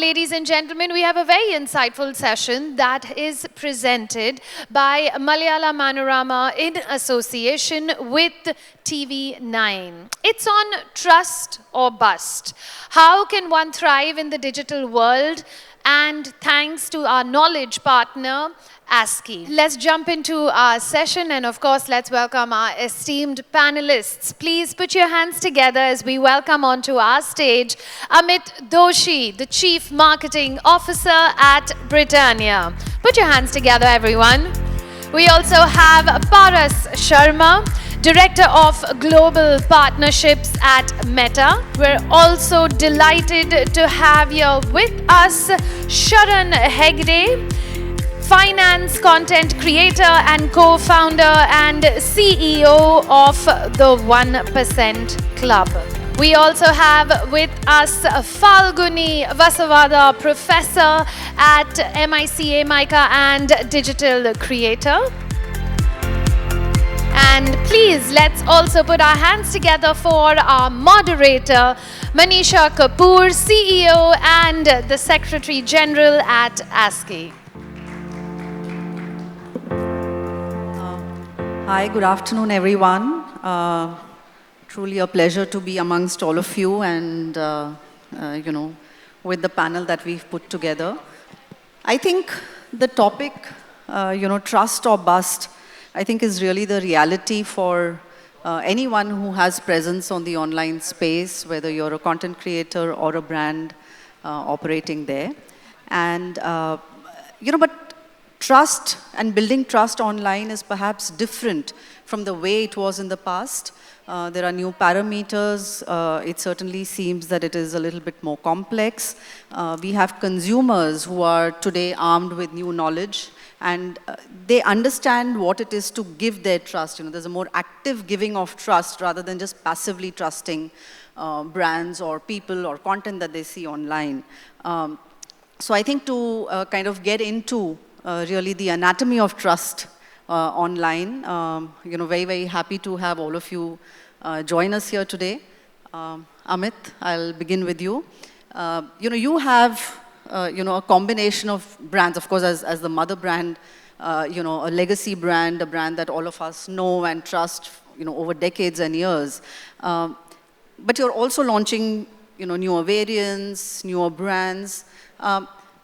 ladies and gentlemen, we have a very insightful session that is presented by Malayalam Manorama in association with TV9. It's on trust or bust. How can one thrive in the digital world? And thanks to our knowledge partner, ASCI. Let's jump into our session, and of course, let's welcome our esteemed panelists. Please put your hands together as we welcome onto our stage Amit Doshi, the Chief Marketing Officer at Britannia. Put your hands together, everyone. We also have Paras Sharma, Director of Global Partnerships at Meta. We're also delighted to have here with us Sharan Hegde, Finance Content Creator and Co-Founder and CEO of the 1% Club. We also have with us Falguni Vasavada, Professor at MICA and Digital Creator. And please, let's also put our hands together for our moderator, Manisha Kapoor, CEO and the Secretary General at ASCI. Hi, good afternoon, everyone. Truly a pleasure to be amongst all of you and, with the panel that we've put together. I think the topic, trust or bust, I think is really the reality for anyone who has presence on the online space, whether you're a content creator or a brand operating there. And, but trust and building trust online is perhaps different from the way it was in the past. There are new parameters. It certainly seems that it is a little bit more complex. We have consumers who are today armed with new knowledge, and they understand what it is to give their trust. There's a more active giving of trust rather than just passively trusting brands or people or content that they see online. So I think to kind of get into really the anatomy of trust online, very, very happy to have all of you join us here today. Amit, I'll begin with you. You have a combination of brands, of course, as the mother brand, a legacy brand, a brand that all of us know and trust, over decades and years. But you're also launching, newer variants, newer brands.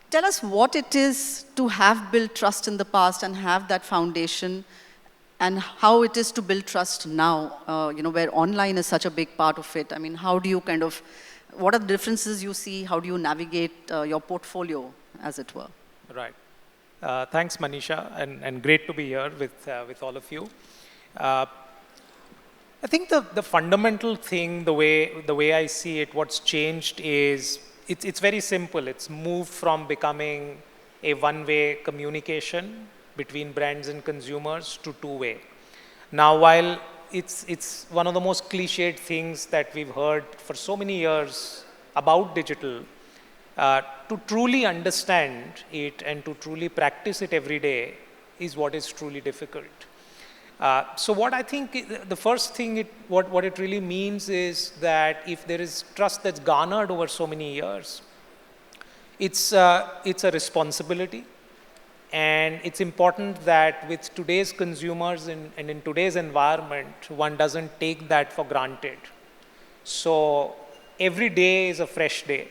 Tell us what it is to have built trust in the past and have that foundation, and how it is to build trust now, where online is such a big part of it. I mean, how do you what are the differences you see? How do you navigate your portfolio, as it were? Right. Thanks, Manisha, and great to be here with all of you. I think the fundamental thing, the way I see it, what's changed is it's very simple. It's moved from becoming a one-way communication between brands and consumers to two-way. Now, while it's one of the most cliched things that we've heard for so many years about digital, to truly understand it and to truly practice it every day is what is truly difficult. So what I think, the first thing, what it really means is that if there is trust that's garnered over so many years, it's a responsibility. And it's important that with today's consumers and in today's environment, one doesn't take that for granted. So every day is a fresh day.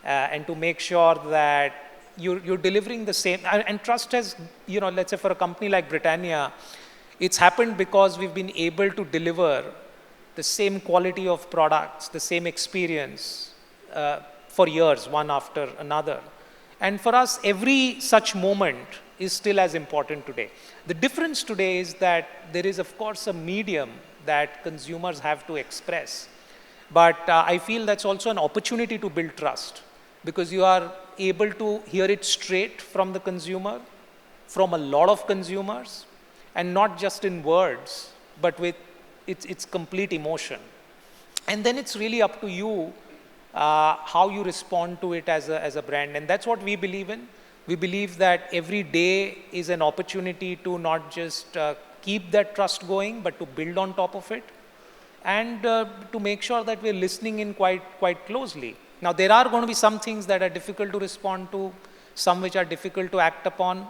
And to make sure that you're delivering the same, and trust has, let's say for a company like Britannia, it's happened because we've been able to deliver the same quality of products, the same experience for years, one after another. And for us, every such moment is still as important today. The difference today is that there is, of course, a medium that consumers have to express. But I feel that's also an opportunity to build trust, because you are able to hear it straight from the consumer, from a lot of consumers, and not just in words, but with its complete emotion. And then it's really up to you how you respond to it as a brand. And that's what we believe in. We believe that every day is an opportunity to not just keep that trust going, but to build on top of it, and to make sure that we're listening in quite closely. Now, there are going to be some things that are difficult to respond to, some which are difficult to act upon,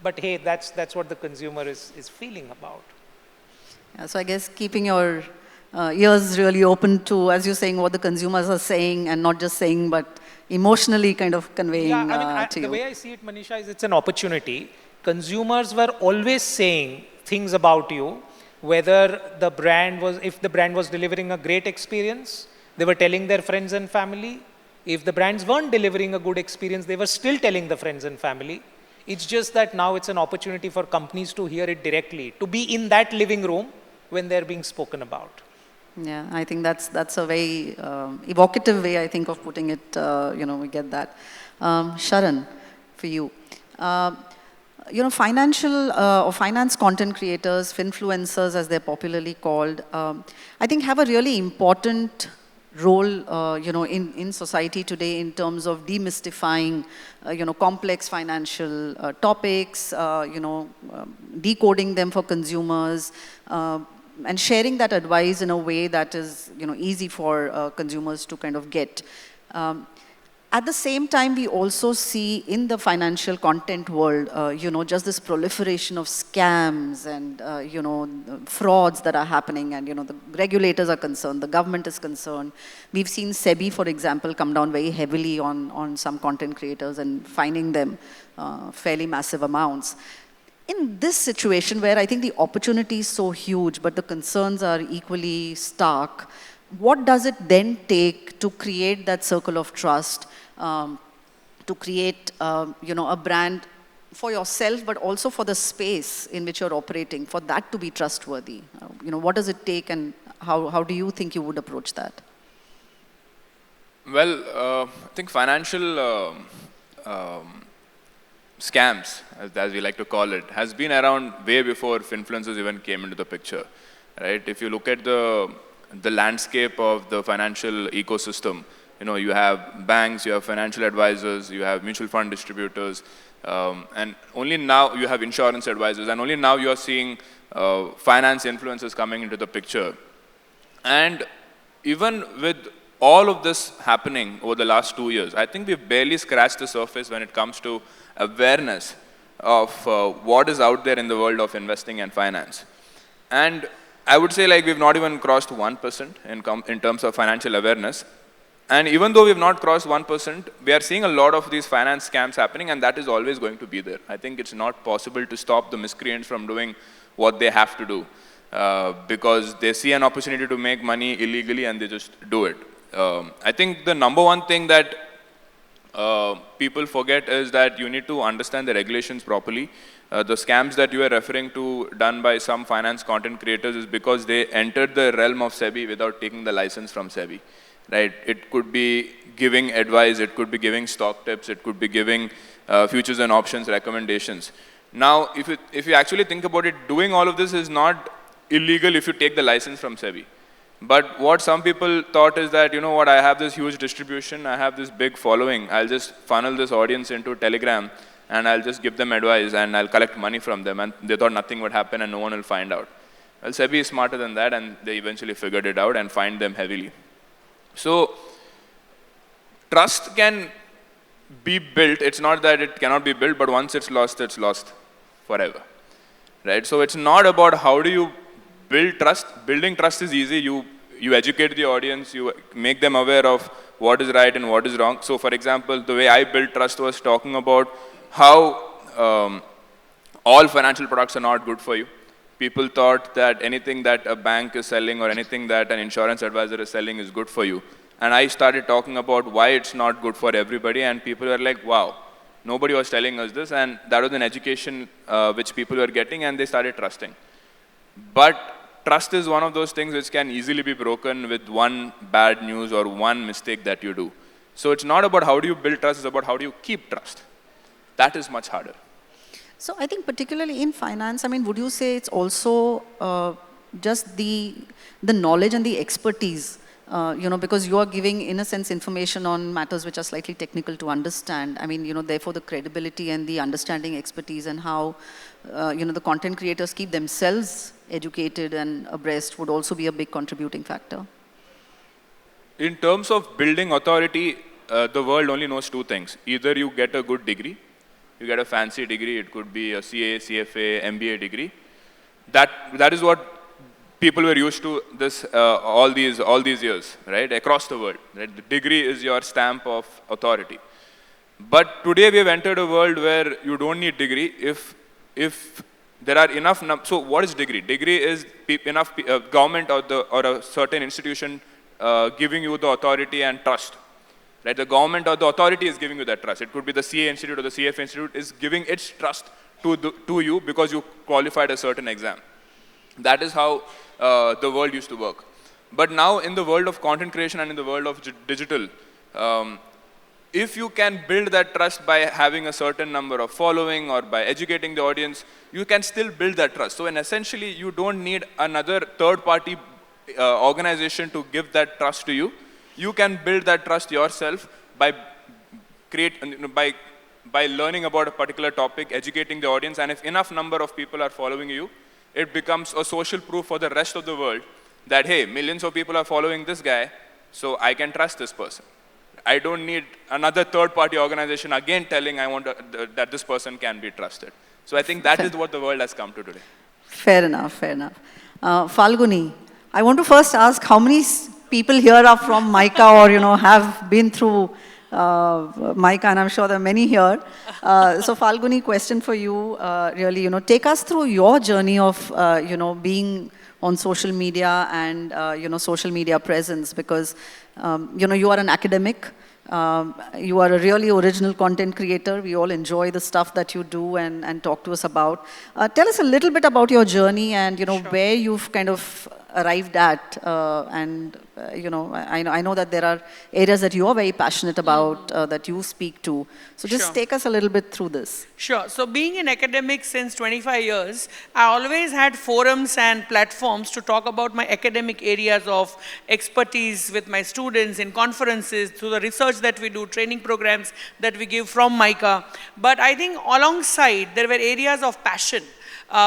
but hey, that's what the consumer is feeling about. Yeah, so I guess keeping your ears really open to, as you're saying, what the consumers are saying, and not just saying, but emotionally kind of conveying to you. The way I see it, Manisha, is it's an opportunity. Consumers were always saying things about you, whether if the brand was delivering a great experience, they were telling their friends and family. If the brands weren't delivering a good experience, they were still telling the friends and family. It's just that now it's an opportunity for companies to hear it directly, to be in that living room when they're being spoken about. Yeah, I think that's a very evocative way, I think, of putting it. We get that. Sharan, for you. Financial or finance content creators, finfluencers as they're popularly called, I think have a really important role, in society today in terms of demystifying, complex financial topics, decoding them for consumers, and sharing that advice in a way that is, easy for consumers to kind of get. At the same time, we also see in the financial content world, just this proliferation of scams and, frauds that are happening, and, the regulators are concerned, the government is concerned. We've seen SEBI, for example, come down very heavily on some content creators and fining them fairly massive amounts. In this situation where I think the opportunity is so huge, but the concerns are equally stark, what does it then take to create that circle of trust, to create, a brand for yourself, but also for the space in which you're operating, for that to be trustworthy? What does it take, and how do you think you would approach that? Well, I think financial scams, as we like to call it, has been around way before influencers even came into the picture, right? If you look at the landscape of the financial ecosystem, you have banks, you have financial advisors, you have mutual fund distributors, and only now you have insurance advisors, and only now you are seeing finance influencers coming into the picture. And even with all of this happening over the last 2 years, I think we've barely scratched the surface when it comes to awareness of what is out there in the world of investing and finance. And I would say we've not even crossed 1% in terms of financial awareness. And even though we've not crossed 1%, we are seeing a lot of these finance scams happening, and that is always going to be there. I think it's not possible to stop the miscreants from doing what they have to do because they see an opportunity to make money illegally and they just do it. I think the number one thing that people forget is that you need to understand the regulations properly. The scams that you are referring to done by some finance content creators is because they entered the realm of SEBI without taking the license from SEBI, right? It could be giving advice, it could be giving stock tips, it could be giving futures and options recommendations. Now, if you actually think about it, doing all of this is not illegal if you take the license from SEBI. But what some people thought is that, I have this huge distribution, I have this big following, I'll just funnel this audience into Telegram and I'll just give them advice and I'll collect money from them, and they thought nothing would happen and no one will find out. Well, SEBI is smarter than that, and they eventually figured it out and fined them heavily. So, trust can be built. It's not that it cannot be built, but once it's lost forever, right? So it's not about how do you build trust. Building trust is easy. You educate the audience, you make them aware of what is right and what is wrong. So for example, the way I built trust was talking about how all financial products are not good for you. People thought that anything that a bank is selling or anything that an insurance advisor is selling is good for you. And I started talking about why it's not good for everybody, and people were like, wow, nobody was telling us this, and that was an education which people were getting, and they started trusting. But trust is one of those things which can easily be broken with one bad news or one mistake that you do. So it's not about how do you build trust, it's about how do you keep trust. That is much harder. So I think particularly in finance, would you say it's also just the knowledge and the expertise, because you are giving, in a sense, information on matters which are slightly technical to understand. Therefore the credibility and the understanding expertise and how, the content creators keep themselves educated and abreast would also be a big contributing factor. in terms of building authority, the world only knows two things. Either you get a good degree, you get a fancy degree, it could be a CA, CFA, MBA degree. That is what people were used to this all these years, right? Across the world, right? The degree is your stamp of authority. But today we have entered a world where you don't need degree if there are enough. So what is degree? Degree is enough government or a certain institution giving you the authority and trust. Right? The government or the authority is giving you that trust. It could be the CA Institute or the CF Institute is giving its trust to you because you qualified a certain exam. That is how the world used to work. But now in the world of content creation and in the world of digital, if you can build that trust by having a certain number of following or by educating the audience, you can still build that trust. So essentially, you don't need another third-party organization to give that trust to you. You can build that trust yourself by learning about a particular topic, educating the audience, and if enough number of people are following you, it becomes a social proof for the rest of the world that, hey, millions of people are following this guy, so I can trust this person. I don't need another third-party organization again telling that this person can be trusted. So I think that is what the world has come to today. Fair enough, fair enough. Falguni, I want to first ask how many people here are from MICA or, have been through MICA, and I'm sure there are many here. So Falguni, question for you, really, take us through your journey of, being on social media and, social media presence, because, you are an academic. You are a really original content creator. We all enjoy the stuff that you do and talk to us about. Tell us a little bit about your journey and, Sure. where you've kind of arrived at. I know that there are areas that you are very passionate about, that you speak to. So just Sure. take us a little bit through this. Sure. So being in academics since 25 years, I always had forums and platforms to talk about my academic areas of expertise with my students in conferences, through the research that we do, training programs that we give from MICA. But I think alongside, there were areas of passion,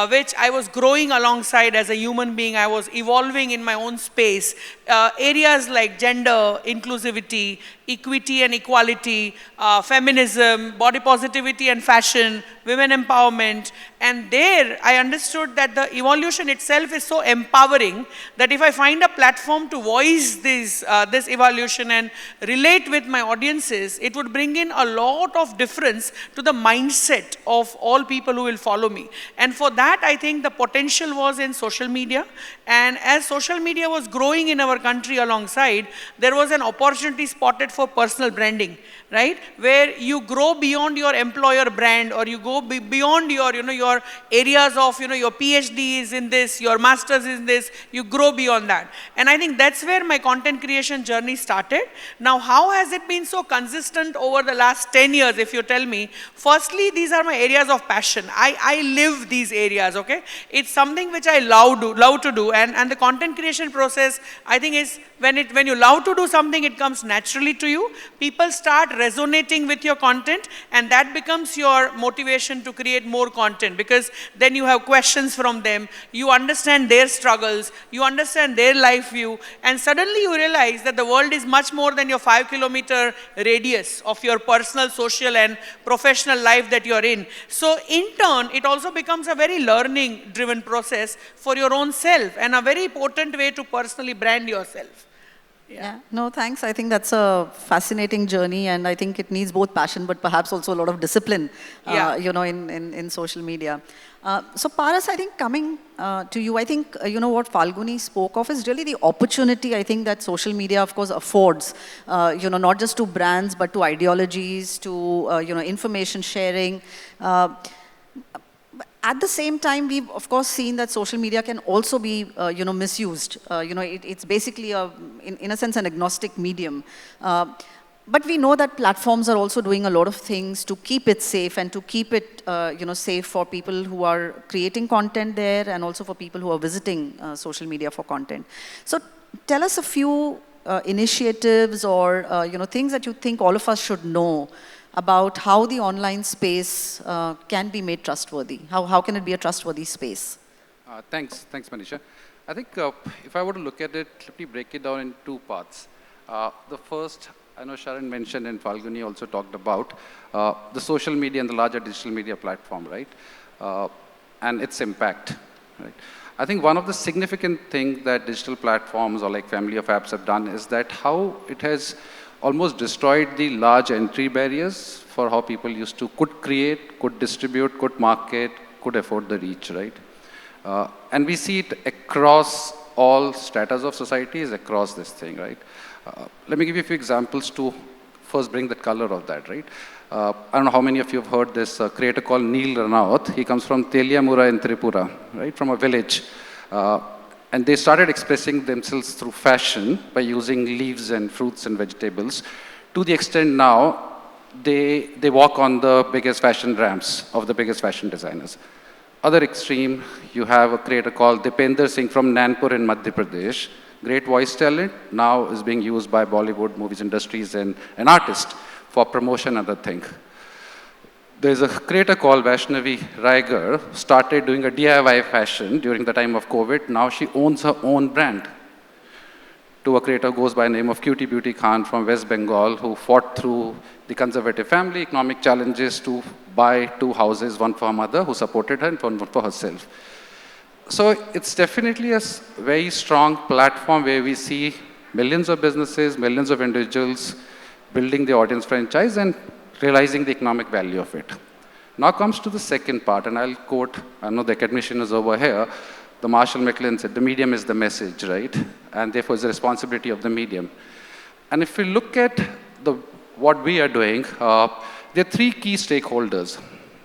which I was growing alongside as a human being. I was evolving in my own space. Areas like gender, inclusivity, equity and equality, feminism, body positivity and fashion, women empowerment. And there I understood that the evolution itself is so empowering that if I find a platform to voice this evolution and relate with my audiences, it would bring in a lot of difference to the mindset of all people who will follow me. And for that, I think the potential was in social media. And as social media was growing in our country alongside, there was an opportunity spotted for personal branding, right? Where you grow beyond your employer brand, or you go beyond your, your areas of, your PhD is in this, your master's is in this, you grow beyond that. And I think that's where my content creation journey started. Now, how has it been so consistent over the last 10 years, if you tell me? Firstly, these are my areas of passion. I live these areas, okay? It's something which I love to do. And the content creation process, I think, is when you love to do something, it comes naturally to you. People start resonating with your content, and that becomes your motivation to create more content, because then you have questions from them, you understand their struggles, you understand their life view, and suddenly you realize that the world is much more than your 5-kilometer radius of your personal, social, and professional life that you're in. So in turn, it also becomes a very learning-driven process for your own self, and a very important way to personally brand yourself. Yeah. No, thanks. I think that's a fascinating journey, and I think it needs both passion, but perhaps also a lot of discipline, in social media. So Paras, I think coming to you, I think, what Falguni spoke of is really the opportunity, I think, that social media, of course, affords, not just to brands, but to ideologies, to, information sharing. At the same time, we've, of course, seen that social media can also be, misused. It's basically, in a sense, an agnostic medium. But we know that platforms are also doing a lot of things to keep it safe and to keep it, safe for people who are creating content there, and also for people who are visiting social media for content. So tell us a few initiatives or, things that you think all of us should know about how the online space can be made trustworthy. How can it be a trustworthy space? Thanks, Manisha. I think if I were to look at it, let me break it down in two parts. The first, I know Sharan mentioned and Falguni also talked about the social media and the larger digital media platform, right? And its impact, right? I think one of the significant things that digital platforms or like family of apps have done is that how it has almost destroyed the large entry barriers for how people could create, could distribute, could market, could afford the reach, right? And we see it across all stratas of societies, across this thing, right? Let me give you a few examples to first bring the color of that, right? I don't know how many of you have heard this creator called Neil Ranawat. He comes from Teliamura in Tripura, right, from a village. And they started expressing themselves through fashion by using leaves and fruits and vegetables, to the extent now they walk on the biggest fashion ramps of the biggest fashion designers. Other extreme, you have a creator called Dipender Singh from Nanpur in Madhya Pradesh. Great voice talent, now is being used by Bollywood, movies industries, and an artist for promotion and other thing. There's a creator called Vaishnavi Raigar, started doing a DIY fashion during the time of COVID. Now she owns her own brand. To a creator goes by the name of Cutie Beauty Khan from West Bengal, who fought through the conservative family, economic challenges to buy 2 houses, one for her mother, who supported her, and one for herself. So it's definitely a very strong platform where we see millions of businesses, millions of individuals building the audience franchise and realizing the economic value of it. Now comes to the second part, and I'll quote, I know the academician is over here, the Marshall McLuhan said, the medium is the message, right? And therefore it's the responsibility of the medium. And if we look at what we are doing, there are 3 key stakeholders.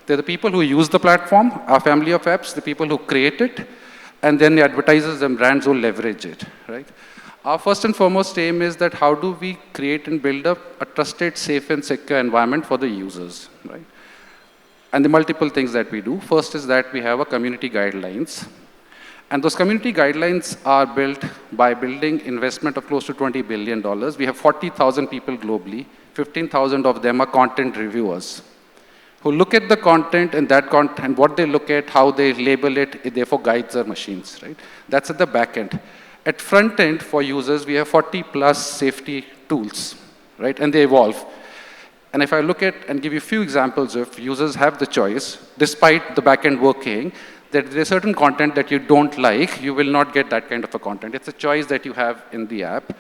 They're the people who use the platform, our family of apps, the people who create it, and then the advertisers and brands who leverage it, right? Our first and foremost aim is that how do we create and build up a trusted, safe, and secure environment for the users, right? And the multiple things that we do. First is that we have a community guidelines. And those community guidelines are built by building investment of close to $20 billion. We have 40,000 people globally. 15,000 of them are content reviewers, who look at the content and that content, what they look at, how they label it, it therefore guides our machines, right? That's at the back end. At front end, for users, we have 40 plus safety tools, right? And they evolve. And if I look at and give you a few examples of users have the choice, despite the back end working, that there's certain content that you don't like, you will not get that kind of a content. It's a choice that you have in the app.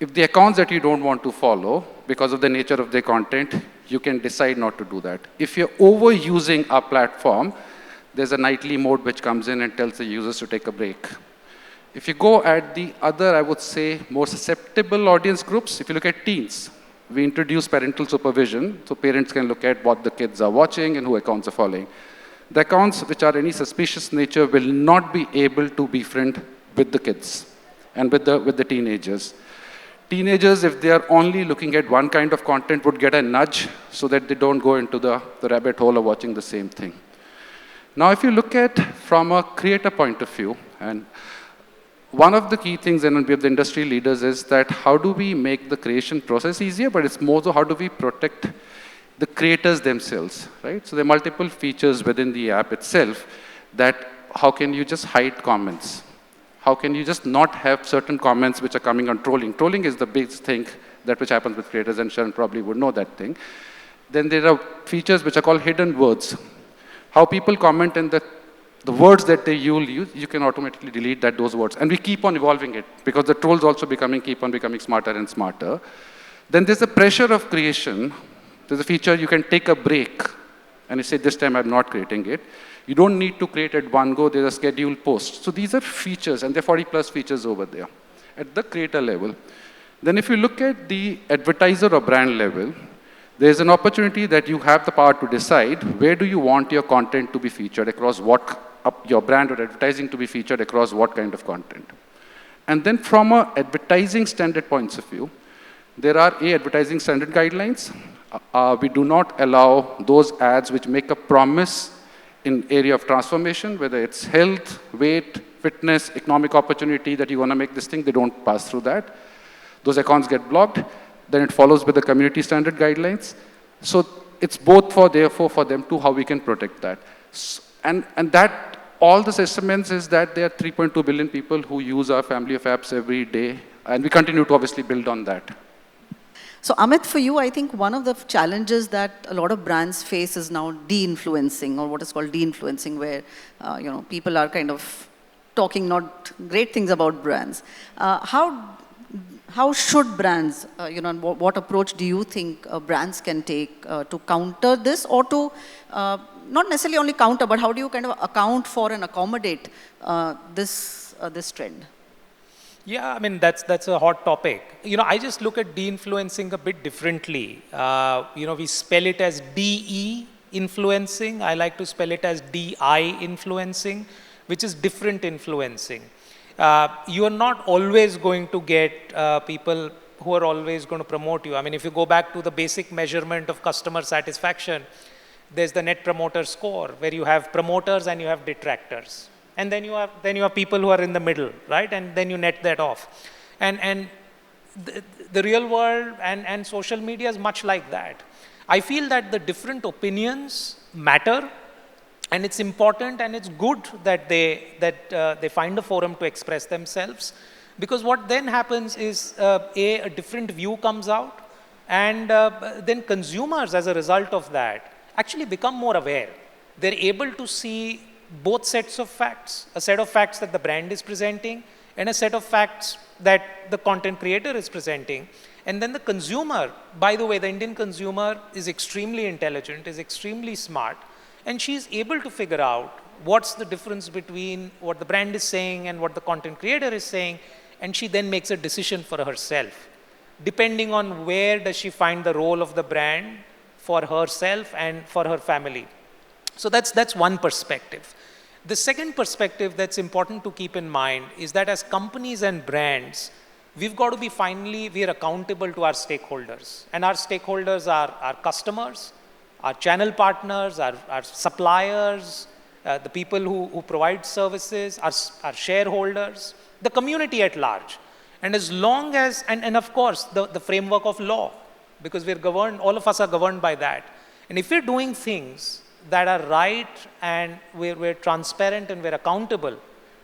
If the accounts that you don't want to follow, because of the nature of their content, you can decide not to do that. If you're overusing our platform, there's a nightly mode which comes in and tells the users to take a break. If you go at the other, I would say, more susceptible audience groups, if you look at teens, we introduce parental supervision, so parents can look at what the kids are watching and who accounts are following. The accounts which are any suspicious nature will not be able to befriend with the kids and with the teenagers. Teenagers, if they are only looking at one kind of content, would get a nudge so that they don't go into the rabbit hole of watching the same thing. Now, if you look at from a creator point of view, and one of the key things, and we have the industry leaders, is that how do we make the creation process easier, but it's more so how do we protect the creators themselves, right? So there are multiple features within the app itself that how can you just hide comments? How can you just not have certain comments which are coming on trolling? Trolling is the big thing that which happens with creators, and Sharan probably would know that thing. Then there are features which are called hidden words. How people comment and the words that they use, you can automatically delete those words. And we keep on evolving it because the trolls also keep on becoming smarter and smarter. Then there's the pressure of creation. There's a feature you can take a break and you say, this time I'm not creating it. You don't need to create at one go. There's a scheduled post. So these are features, and there are 40 plus features over there at the creator level. Then if you look at the advertiser or brand level, there's an opportunity that you have the power to decide where do you want your content to be featured across your brand or advertising to be featured across what kind of content. And then from an advertising standard points of view, there are advertising standard guidelines. We do not allow those ads which make a promise in area of transformation, whether it's health, weight, fitness, economic opportunity that you want to make this thing, they don't pass through that. Those accounts get blocked. Then it follows with the community standard guidelines. So it's both therefore for them too, how we can protect that. And that, all this estimates is that there are 3.2 billion people who use our family of apps every day And we continue to obviously build on that. So Amit, for you, I think one of the challenges that a lot of brands face is now de-influencing, or what is called de-influencing, where people are kind of talking not great things about brands. How should brands, what approach do you think brands can take to counter this, or to not necessarily only counter, but how do you kind of account for and accommodate this trend? Yeah, I mean, that's a hot topic. I just look at de-influencing a bit differently. We spell it as DE influencing. I like to spell it as DI influencing, which is different influencing. You are not always going to get people who are always going to promote you. I mean, if you go back to the basic measurement of customer satisfaction, there's the net promoter score, where you have promoters and you have detractors. And then you have people who are in the middle, right? And then you net that off. And the real world and social media is much like that. I feel that the different opinions matter, and it's important and it's good that they find a forum to express themselves, because what then happens is a different view comes out, and then consumers, as a result of that, actually become more aware. They're able to see both sets of facts, a set of facts that the brand is presenting and a set of facts that the content creator is presenting. And then the consumer, by the way, the Indian consumer is extremely intelligent, is extremely smart, and she's able to figure out what's the difference between what the brand is saying and what the content creator is saying, and she then makes a decision for herself, depending on where does she find the role of the brand for herself and for her family. So that's one perspective. The second perspective that's important to keep in mind is that as companies and brands, we've got to be we are accountable to our stakeholders. And our stakeholders are our customers, our channel partners, our suppliers, the people who provide services, our shareholders, the community at large. And as long as, and of course, the framework of law, because we're governed, all of us are governed by that. And if we're doing things that are right, and we're transparent and we're accountable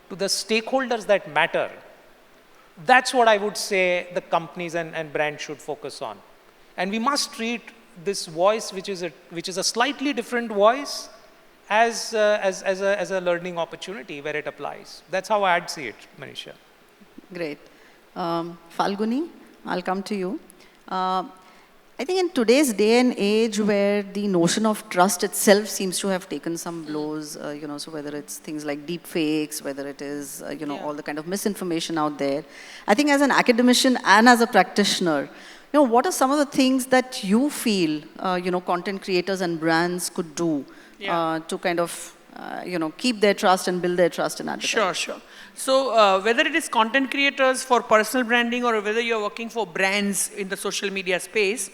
to the stakeholders that matter, that's what I would say the companies and brands should focus on. And we must treat this voice, which is a slightly different voice, as a learning opportunity where it applies. That's how I'd see it, Manisha. Great. Falguni, I'll come to you. I think in today's day and age, where the notion of trust itself seems to have taken some blows, so whether it's things like deep fakes, whether it is, all the kind of misinformation out there. I think as an academician and as a practitioner, what are some of the things that you feel, content creators and brands could do to kind of, keep their trust and build their trust in advertising? Sure. So whether it is content creators for personal branding or whether you're working for brands in the social media space,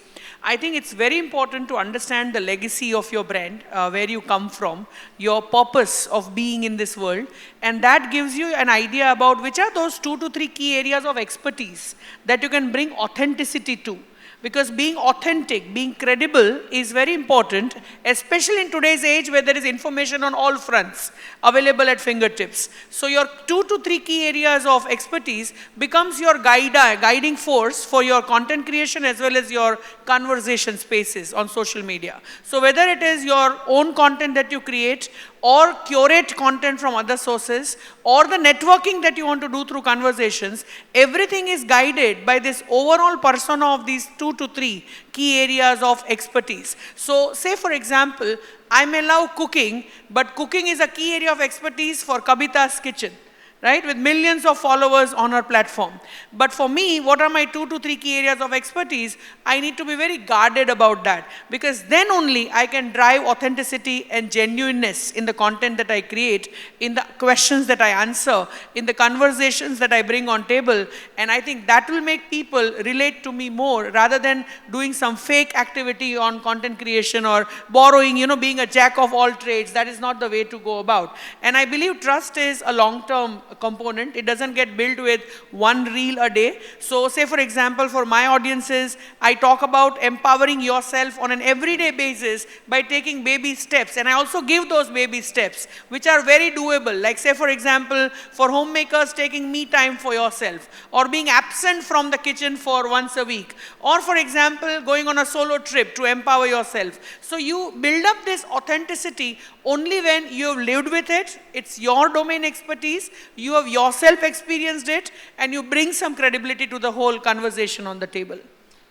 I think it's very important to understand the legacy of your brand, where you come from, your purpose of being in this world, and that gives you an idea about which are those 2 to 3 key areas of expertise that you can bring authenticity to. Because being authentic, being credible is very important, especially in today's age where there is information on all fronts available at fingertips. So your 2 to 3 key areas of expertise becomes your guiding force for your content creation as well as your conversation spaces on social media. So whether it is your own content that you create or curate content from other sources, or the networking that you want to do through conversations, everything is guided by this overall persona of these 2 to 3 key areas of expertise. So say for example, I may love cooking, but cooking is a key area of expertise for Kabita's Kitchen, right, with millions of followers on her platform. But for me, what are my 2 to 3 key areas of expertise? I need to be very guarded about that, because then only I can drive authenticity and genuineness in the content that I create, in the questions that I answer, in the conversations that I bring on table. And I think that will make people relate to me more rather than doing some fake activity on content creation or borrowing, being a jack of all trades. That is not the way to go about. And I believe trust is a long-term component. It doesn't get built with one reel a day. So say for example, for my audiences, I talk about empowering yourself on an everyday basis by taking baby steps. And I also give those baby steps, which are very doable. Like say for example, for homemakers, taking me time for yourself, or being absent from the kitchen for once a week, or for example, going on a solo trip to empower yourself. So you build up this authenticity only when you've lived with it, it's your domain expertise, you have yourself experienced it, and you bring some credibility to the whole conversation on the table.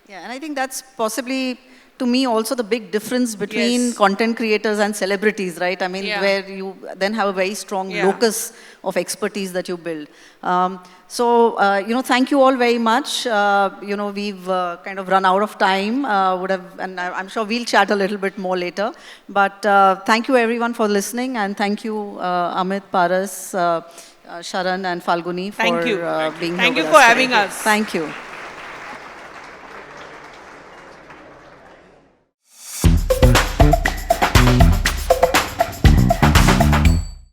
Yeah, and I think that's possibly, to me, also the big difference between content creators and celebrities, right? I mean, where you then have a very strong locus of expertise that you build. Thank you all very much. We've kind of run out of time, and I'm sure we'll chat a little bit more later. But thank you everyone for listening, and thank you, Amit, Paras, Sharan, and Falguni for being here. Thank you for having us. Thank you.